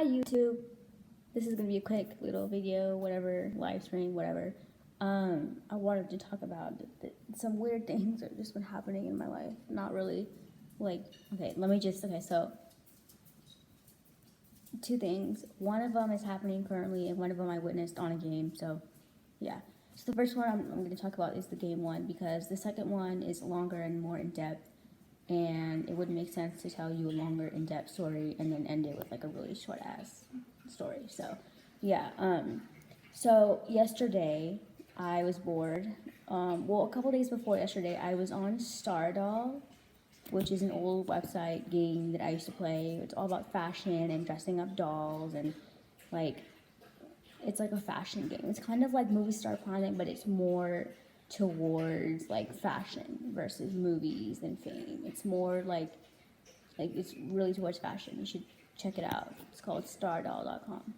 Hi YouTube. This is gonna be a quick little video, whatever, live stream, whatever. I wanted to talk about some weird things that have just been happening in my life. Not really, like, so two things. One of them is happening currently, and one of them I witnessed on a game. So, yeah. So the first one I'm going to talk about is the game one, because the second one is longer and more in depth, and it wouldn't make sense to tell you a longer in depth story and then end it with like a really short ass story. So, yeah. So yesterday I was bored. A couple days before yesterday, I was on Stardoll, which is an old website game that I used to play. It's all about fashion and dressing up dolls, and like, it's like a fashion game. It's kind of like Movie Star Planet, but it's more towards like fashion versus movies and fame. It's more like it's really towards fashion. You should check it out. It's called stardoll.com.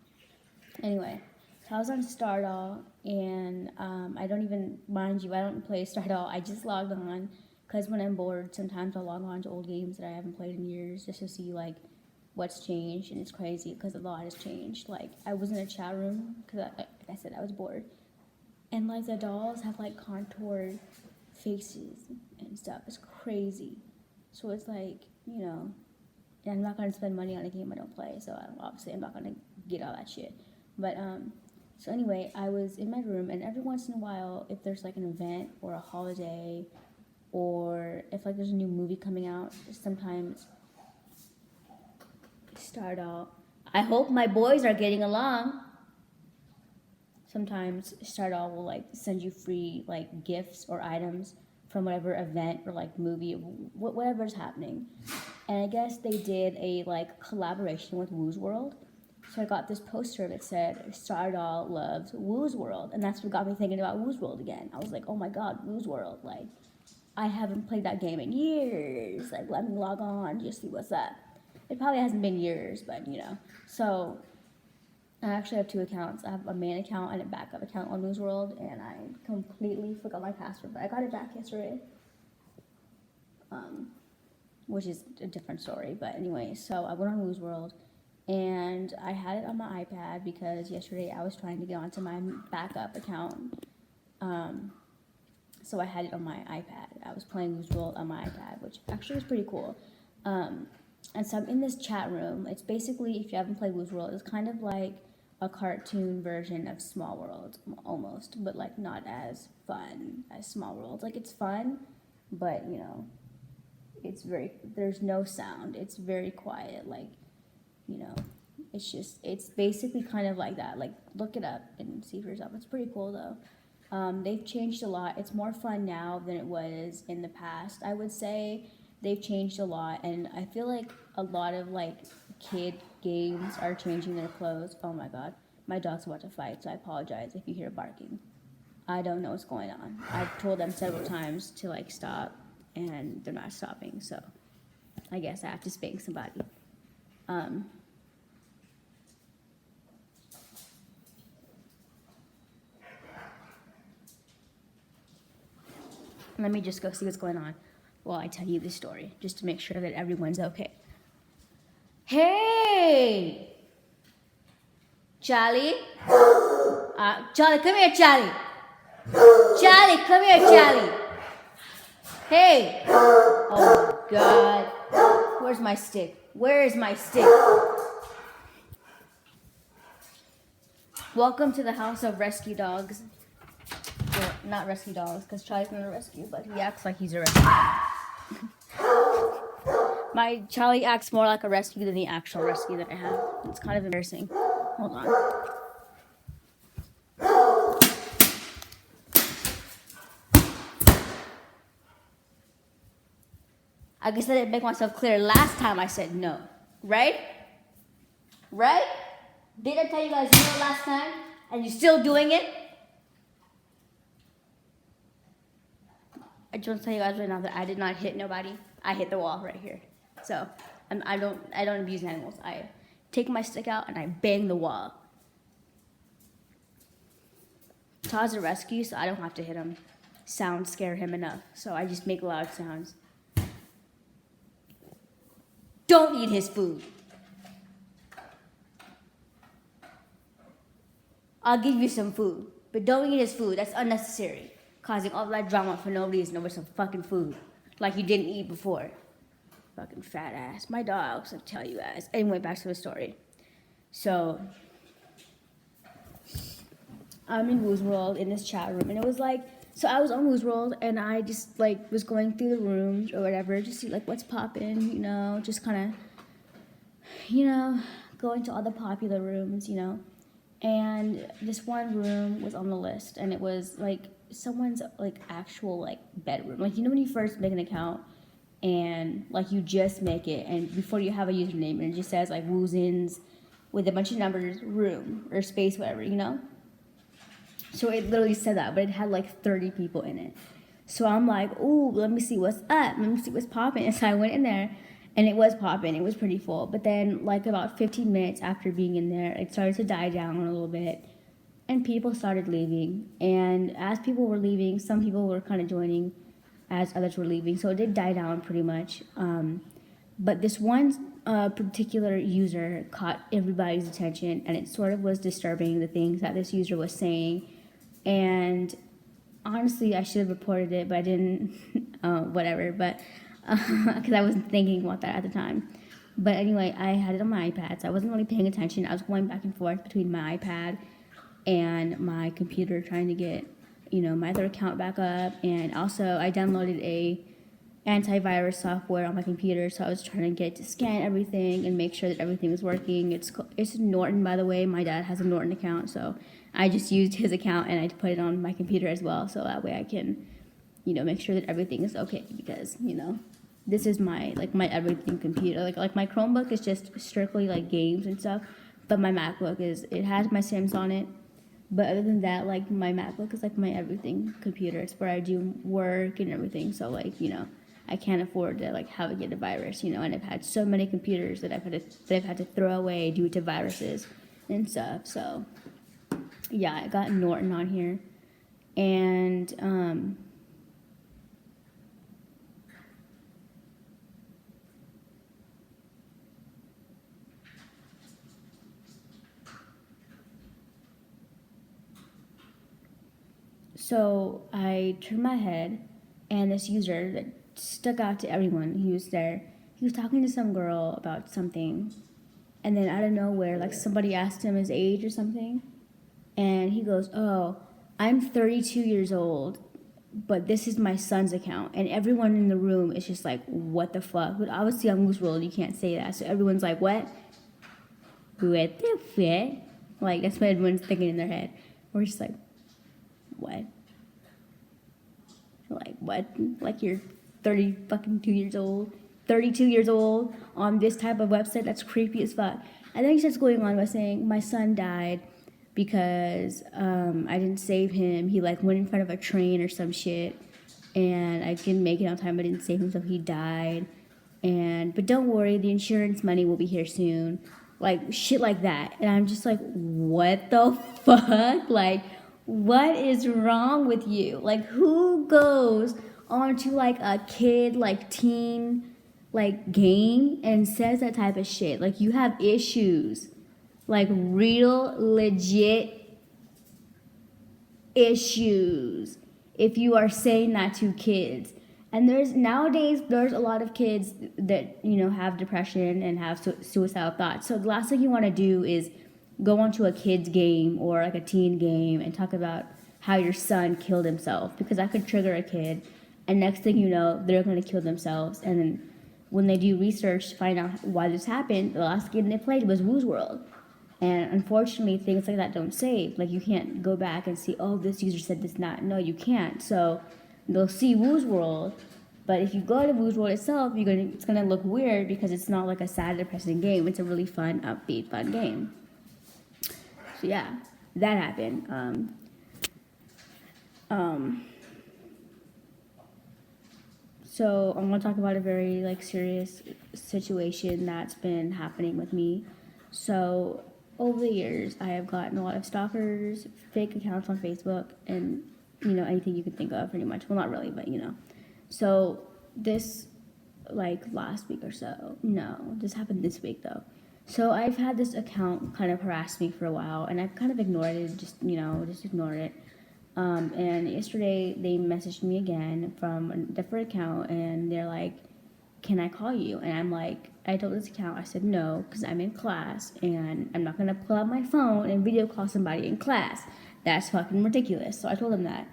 Anyway, so I was on Stardoll, and I don't even, mind you, I don't play Stardoll. I just logged on because when I'm bored, sometimes I'll log on to old games that I haven't played in years just to see like what's changed, and it's crazy because a lot has changed. Like, I was in a chat room because, like I said, I was bored, and like the dolls have like contoured faces and stuff. It's crazy. So it's like, and I'm not gonna spend money on a game I don't play, so I'm not gonna get all that shit. But so anyway, I was in my room, and every once in a while, if there's like an event or a holiday, or if like there's a new movie coming out, sometimes Stardoll. I hope my boys are getting along. Sometimes Stardoll will like send you free like gifts or items from whatever event or like movie, whatever's happening. And I guess they did a like collaboration with Woo's World. So I got this poster that said Stardoll loves Woo's World, and that's what got me thinking about Woo's World again. I was like, oh my god, Woo's World, like, I haven't played that game in years. Like, let me log on, just see what's up. It probably hasn't been years, but So I actually have two accounts. I have a main account and a backup account on Woo's World, and I completely forgot my password, but I got it back yesterday. Which is a different story, but anyway, so I went on Woo's World, and I had it on my iPad because yesterday I was trying to get onto my backup account. So I had it on my iPad. I was playing Woo's World on my iPad, which actually was pretty cool. And so I'm in this chat room. It's basically, if you haven't played Woo's World, it's kind of like a cartoon version of Small World, almost, but like not as fun as Small World. Like, it's fun, but there's no sound. It's very quiet. Like, it's basically kind of like that. Like, look it up and see for yourself. It's pretty cool though. They've changed a lot. It's more fun now than it was in the past. I would say they've changed a lot, and I feel like a lot of like kid games are changing their clothes. Oh my god, my dog's about to fight, so I apologize if you hear barking. I don't know what's going on. I've told them several times to like stop, and they're not stopping, so I guess I have to spank somebody. Let me just go see what's going on while I tell you the story, just to make sure that everyone's okay. Hey! Charlie? Charlie, come here, Charlie. Charlie, come here, Charlie. Hey! Oh my god. Where's my stick? Where is my stick? Welcome to the house of rescue dogs. Well, not rescue dogs, because Charlie's not a rescue, but he acts like he's a rescue. My Charlie acts more like a rescue than the actual rescue that I have. It's kind of embarrassing. Hold on. I guess I didn't make myself clear last time I said no. Right? Right? Didn't I tell you guys no last time? And you're still doing it? I just want to tell you guys right now that I did not hit nobody. I hit the wall right here. So I don't abuse animals. I take my stick out and I bang the wall. Todd's a rescue, so I don't have to hit him. Sounds scare him enough, so I just make loud sounds. Don't eat his food. I'll give you some food, but don't eat his food. That's unnecessary. Causing all that drama for no reason over some fucking food. Like you didn't eat before. Fucking fat ass. My dogs, I'll tell you guys. Anyway, back to the story. So, I'm in Woo's World in this chat room, and it was like, so I was on Woo's World, and I just like was going through the rooms or whatever, just see like what's popping, you know, just kind of, you know, going to all the popular rooms, you know, and this one room was on the list, and it was like someone's like actual like bedroom, like, you know, when you first make an account and like you just make it, and before you have a username, and it just says like Woozins with a bunch of numbers, room or space, whatever, you know. So it literally said that, but it had like 30 people in it. So I'm like, ooh, let me see what's up. Let me see what's popping. And so I went in there, and it was popping. It was pretty full. But then, like about 15 minutes after being in there, it started to die down a little bit, and people started leaving. And as people were leaving, some people were kind of joining as others were leaving. So it did die down pretty much. But this one particular user caught everybody's attention, and it sort of was disturbing, the things that this user was saying. And honestly, I should have reported it, but I didn't. Whatever, but because I wasn't thinking about that at the time. But anyway, I had it on my iPad, so I wasn't really paying attention. I was going back and forth between my iPad and my computer, trying to get, you know, my other account back up. And also, I downloaded a antivirus software on my computer, so I was trying to get to scan everything and make sure that everything was working. It's Norton, by the way. My dad has a Norton account, so I just used his account and I put it on my computer as well, so that way I can, you know, make sure that everything is okay, because, you know, this is my everything computer. Like my Chromebook is just strictly like games and stuff, but my MacBook it has my Sims on it. But other than that, like my MacBook is like my everything computer. It's where I do work and everything. So like, you know, I can't afford to like have it get a virus, you know. And I've had so many computers that I've had to throw away due to viruses and stuff. So yeah, I got Norton on here, and so I turned my head, and this user that stuck out to everyone, he was there. He was talking to some girl about something, and then out of nowhere, like somebody asked him his age or something, and he goes, "Oh, I'm 32 years old, but this is my son's account." And everyone in the room is just like, "What the fuck?" But obviously on Moose World, you can't say that, so everyone's like, "What? What the fuck?" Like that's what everyone's thinking in their head. We're just like, "What?" Like, what? Like, you're 30 fucking 2 years old, 32 years old on this type of website? That's creepy as fuck. And then he starts going on by saying, my son died because I didn't save him. He, like, went in front of a train or some shit, and I didn't make it on time. I didn't save him, so he died. But don't worry, the insurance money will be here soon. Like, shit like that. And I'm just like, what the fuck? Like, what is wrong with you? Like, who goes onto like a kid, like teen, like game and says that type of shit? Like, you have issues, like real legit issues if you are saying that to kids. And nowadays there's a lot of kids that, you know, have depression and have suicidal thoughts. So the last thing you want to do is go onto a kid's game or like a teen game and talk about how your son killed himself, because that could trigger a kid, and next thing you know, they're going to kill themselves. And then when they do research to find out why this happened, the last game they played was Woo's World. And unfortunately, things like that don't save. Like, you can't go back and see, oh, this user said this, not. No, you can't. So they'll see Woo's World, but if you go to Woo's World itself, it's gonna look weird because it's not like a sad, depressing game. It's a really fun, upbeat, fun game. So yeah, that happened. So I'm gonna talk about a very like serious situation that's been happening with me. So over the years, I have gotten a lot of stalkers, fake accounts on Facebook, and, you know, anything you can think of, pretty much. Well, not really, but, you know. So this, like, last week or so. No, this happened this week, though. So I've had this account kind of harass me for a while, and I've kind of ignored it, just ignored it. And yesterday they messaged me again from a different account, and they're like, "Can I call you?" And I'm like, I told this account, I said no, because I'm in class, and I'm not gonna pull out my phone and video call somebody in class. That's fucking ridiculous. So I told them that.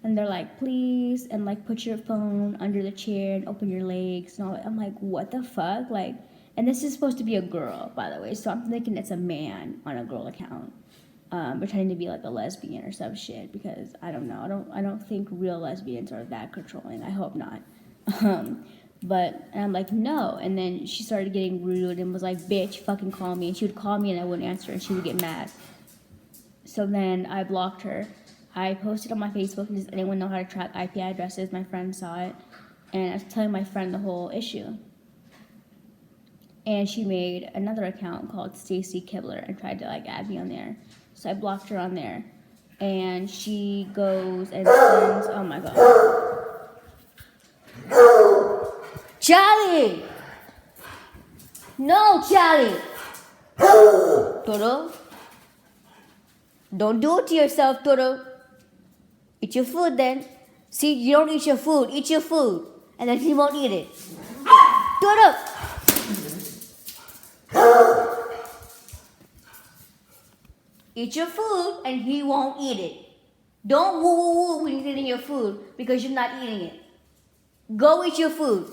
And they're like, please, and like put your phone under the chair and open your legs and all that. I'm like, what the fuck? Like, and this is supposed to be a girl, by the way. So I'm thinking it's a man on a girl account, pretending to be like a lesbian or some shit. Because I don't know. I don't think real lesbians are that controlling. I hope not. But and I'm like, no. And then she started getting rude and was like, bitch, fucking call me. And she would call me and I wouldn't answer, and she would get mad. So then I blocked her. I posted on my Facebook, does anyone know how to track IP addresses? My friend saw it, and I was telling my friend the whole issue. And she made another account called Stacy Kibler and tried to like add me on there. So I blocked her on there. And she goes and sends, oh my god. Charlie! No, Charlie! Toro? Don't do it to yourself, Toro. Eat your food then. See, you don't eat your food. Eat your food. And then he won't eat it. Toro! Eat your food and he won't eat it. Don't woo woo woo when you're eating your food because you're not eating it. Go eat your food.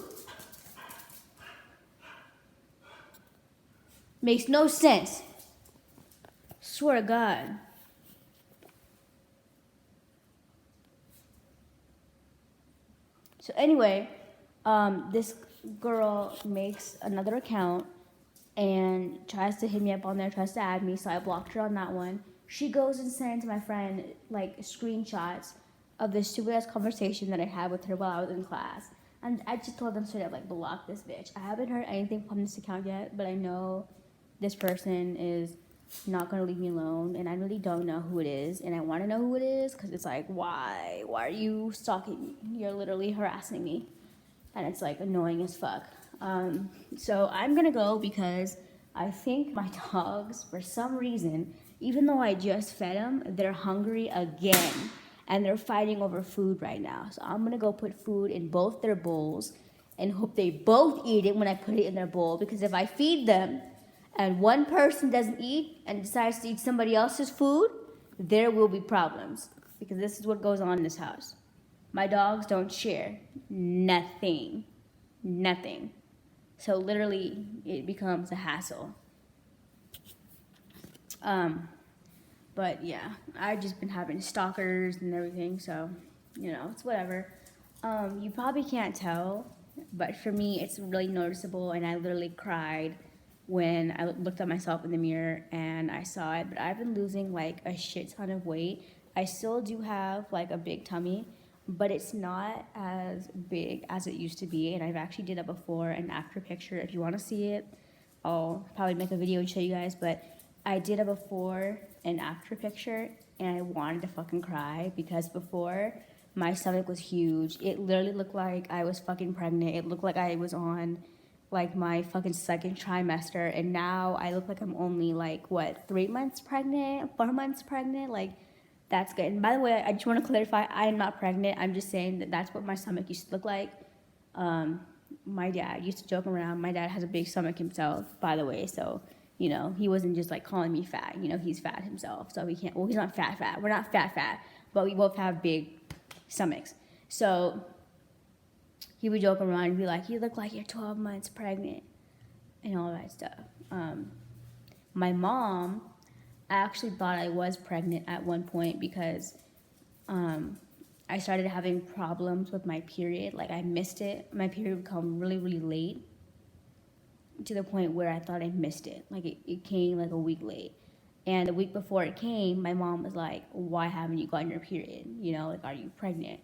Makes no sense. Swear to God. So anyway, this girl makes another account and tries to hit me up on there, tries to add me, so I blocked her on that one. She goes and sends my friend like screenshots of this stupid ass conversation that I had with her while I was in class. And I just told them straight up, like, block this bitch. I haven't heard anything from this account yet, but I know this person is not gonna leave me alone, and I really don't know who it is, and I want to know who it is because it's like, why are you stalking me? You're literally harassing me, and it's like annoying as fuck. So I'm gonna go because I think my dogs, for some reason, even though I just fed them, they're hungry again, and they're fighting over food right now. So I'm gonna go put food in both their bowls and hope they both eat it when I put it in their bowl, because if I feed them and one person doesn't eat and decides to eat somebody else's food, there will be problems, because this is what goes on in this house. My dogs don't share nothing. So literally it becomes a hassle. But yeah, I've just been having stalkers and everything, so it's whatever. You probably can't tell, but for me it's really noticeable, and I literally cried when I looked at myself in the mirror and I saw it. But I've been losing like a shit ton of weight. I still do have like a big tummy, but it's not as big as it used to be. And I've actually did a before and after picture. If you want to see it, I'll probably make a video and show you guys. But I did a before and after picture, and I wanted to fucking cry, because before my stomach was huge. It literally looked like I was fucking pregnant. It looked like I was on like my fucking second trimester, and now I look like I'm only like 3 months pregnant, 4 months pregnant. Like, that's good. And by the way, I just want to clarify, I am not pregnant. I'm just saying that that's what my stomach used to look like. My dad used to joke around. My dad has a big stomach himself, by the way, so he wasn't just like calling me fat. He's fat himself, so he can't. Well, he's not fat. We're not fat, but we both have big stomachs. So he would joke around and be like, you look like you're 12 months pregnant and all that stuff. My mom actually thought I was pregnant at one point, because I started having problems with my period. Like, I missed it. My period would come really, really late, to the point where I thought I missed it. Like, it came like a week late. And the week before it came, my mom was like, why haven't you gotten your period? Like, are you pregnant?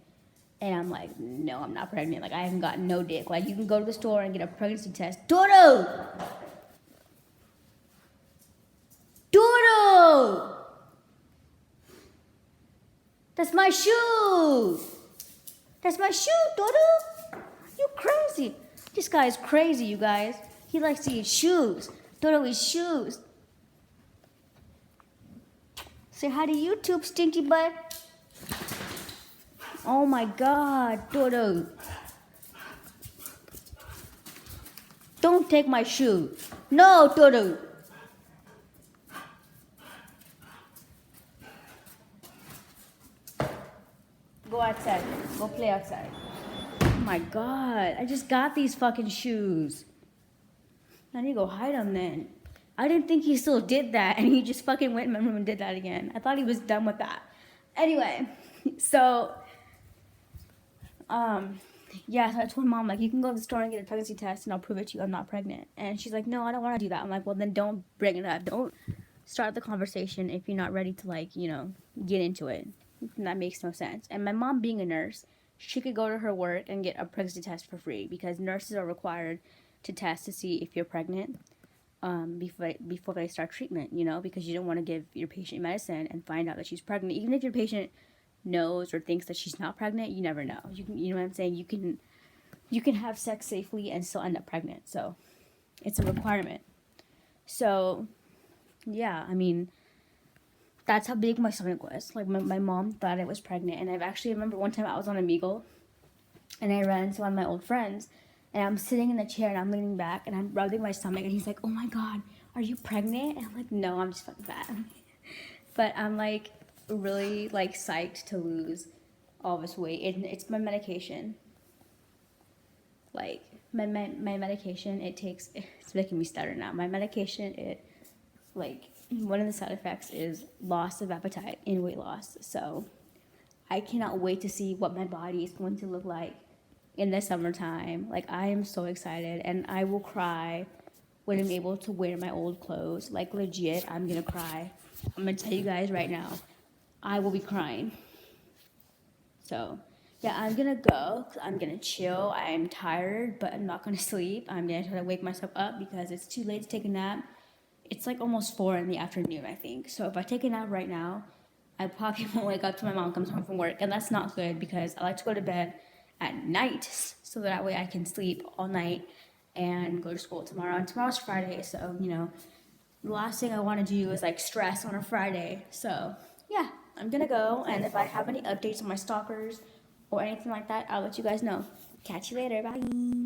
And I'm like, no, I'm not pregnant. Like, I haven't gotten no dick. Like, you can go to the store and get a pregnancy test. Dodo! That's my shoe! Dodo! You crazy. This guy is crazy, you guys. He likes to eat shoes. Totally shoes. Say hi to YouTube, stinky butt. Oh my god, Dodo. Don't take my shoe. No, Dodo. Go outside. Go play outside. Oh my god, I just got these fucking shoes. I need to go hide them then. I didn't think he still did that, and he just fucking went in my room and did that again. I thought he was done with that. Anyway, so, yeah, so I told mom, like, you can go to the store and get a pregnancy test, and I'll prove it to you I'm not pregnant. And she's like, no, I don't want to do that. I'm like, well, then don't bring it up. Don't start the conversation if you're not ready to, like, you know, get into it. And that makes no sense. And my mom being a nurse, she could go to her work and get a pregnancy test for free because nurses are required to test to see if you're pregnant before they start treatment, you know, because you don't want to give your patient medicine and find out that she's pregnant. Even if your patient knows or thinks that she's not pregnant, you never know. You know what I'm saying? You can have sex safely and still end up pregnant. So it's a requirement. So yeah, I mean, that's how big my stomach was. Like my mom thought I was pregnant, and I remember one time I was on Omegle, and I ran into one of my old friends, and I'm sitting in the chair and I'm leaning back and I'm rubbing my stomach, and he's like, "Oh my god, are you pregnant?" And I'm like, "No, I'm just fucking fat." But I'm like really like psyched to lose all this weight. It's my medication. Like my medication, it's making me stutter now. My medication, like one of the side effects is loss of appetite and weight loss. So I cannot wait to see what my body is going to look like in the summertime. Like I am so excited, and I will cry when I'm able to wear my old clothes. Like legit, I'm gonna cry. I'm gonna tell you guys right now, I will be crying. So yeah, I'm gonna go. I'm gonna chill. I'm tired, but I'm not gonna sleep. I'm gonna try to wake myself up because it's too late to take a nap. It's like almost 4 in the afternoon, I think. So if I take a nap right now, I probably won't wake up till my mom comes home from work, and that's not good because I like to go to bed at night so that way I can sleep all night and go to school tomorrow. And tomorrow's Friday, so you know, the last thing I want to do is like stress on a Friday. So yeah, I'm gonna go, and if I have any updates on my stalkers or anything like that, I'll let you guys know. Catch you later. Bye.